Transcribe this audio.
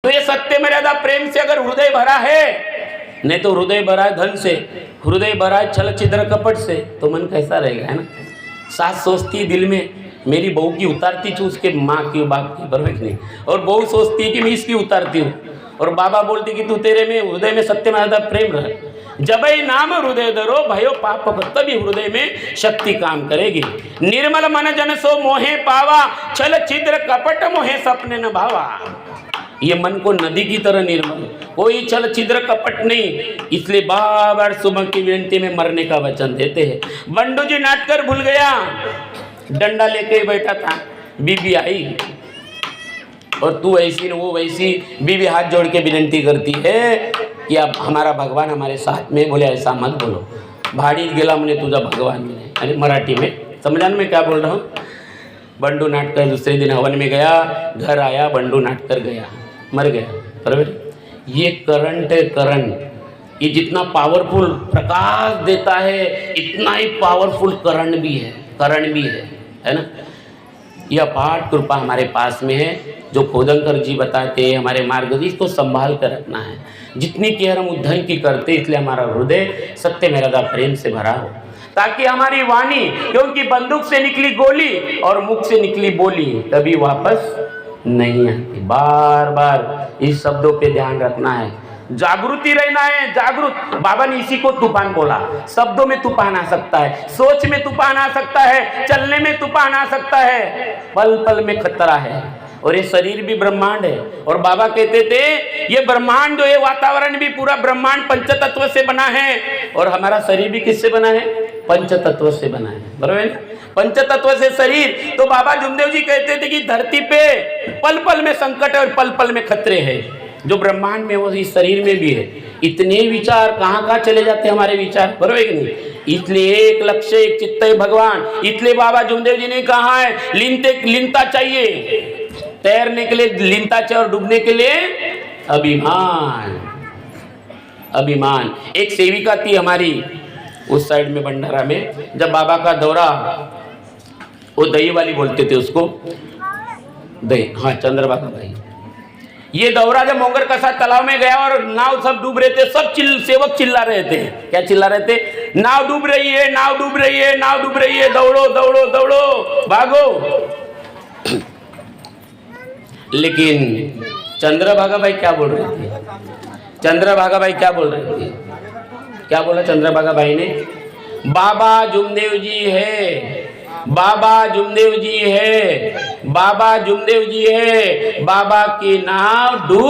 तो ये सत्य मर्यादा प्रेम से अगर हृदय भरा है, नहीं तो हृदय भरा है धन से, हृदय भरा है छल छिद्र कपट से, तो मन कैसा रहेगा, है ना। सास सोचती है दिल में मेरी बहू की उतारती थी उसके माँ की बाप की, बराबर नहीं, और बहू सोचती है कि मैं इसकी उतारती हूँ, और बाबा बोलती कि तू तेरे में हृदय में सत्य मर्यादा प्रेम रहे। जब ही नाम हृदय धरो भयो पाप, तभी हृदय में शक्ति काम करेगी। निर्मल मन जन सो मोहे पावा, छल छिद्र कपट मोहे सपने न भावा। ये मन को नदी की तरह निर्मल, कोई छल छिद्र कपट नहीं, इसलिए बार बार सुबह की विनती में मरने का वचन देते हैं। बंडू जी नाटकर भूल गया, डंडा लेके बैठा था, बीबी आई और तू ऐसी न वो वैसी, बीबी हाथ जोड़ के विनती करती है कि अब हमारा भगवान हमारे साथ में। बोले ऐसा मत बोलो, भाड़ी गेला मैंने तुझा भगवान मिले। अरे मराठी में समझाने में क्या बोल रहा हूँ। बंडू नाटकर दूसरे दिन हवन में गया, घर आया, बंडू नाटकर गया, मर गया, बराबर। ये करंट है, करंट, ये जितना पावरफुल प्रकाश देता है इतना ही पावरफुल करंट भी है, करंट भी है ना। यह पाठ कृपा हमारे पास में है, जो खोदंकर जी बताते हैं हमारे मार्गदर्शी को संभाल कर रखना है। जितनी केयर हम उद्धरण की करते, इसलिए हमारा हृदय सत्य मर्यादा प्रेम से भरा हो, ताकि हमारी वाणी, क्योंकि बंदूक से निकली गोली और मुख से निकली बोली कभी वापस नहीं आती। बार बार इस शब्दों पे ध्यान रखना है, जागृति रहना है, जागरूक। बाबा ने इसी को तूफान बोला। शब्दों में तूफान आ सकता है, सोच में तूफान आ सकता है, चलने में तूफान आ सकता है, पल पल में खतरा है। और ये शरीर भी ब्रह्मांड है, और बाबा कहते थे ये ब्रह्मांड जो है, वातावरण भी पूरा ब्रह्मांड पंचतत्व से बना है, और हमारा शरीर भी किससे बना है, पंचतत्व से बना है, बराबर है, पंचतत्व से शरीर। तो बाबा जुमदेव जी कहते थे कि धरती पे पल पल में संकट है और पल पल में खतरे हैं, जो ब्रह्मांड में वो इस शरीर में भी है। इतने विचार कहाँ कहाँ चले जाते हैं हमारे विचार, बराबर कि नहीं। इसलिए एक लक्ष्य एक चित्त है भगवान। इसलिए बाबा जुमदेव जी ने कहा है लीनता चाहिए, तैरने के लिए लीनता चाहिए और डूबने के लिए अभिमान, अभिमान। एक सेविका थी हमारी उस साइड में भंडारा में, जब बाबा का दौरा, वो दही वाली बोलते थे उसको, दही, हाँ चंद्रबाबा भाई। ये दौरा जब मोंगर कसा तालाब में गया और नाव सब डूब रहे थे, सब सेवक चिल्ला रहे थे। क्या चिल्ला रहे थे, नाव डूब रही है, नाव डूब रही है, नाव डूब रही है, दौड़ो दौड़ो दौड़ो भागो। लेकिन चंद्रभागा भाई क्या बोल रहे थे, चंद्रभागा भाई क्या बोल रहे थे, क्या बोला चंद्रभागा भाई ने, बाबा जुमदेव जी है, बाबा जुमदेव जी है, बाबा जुमदेव जी है, बाबा की नाव डूब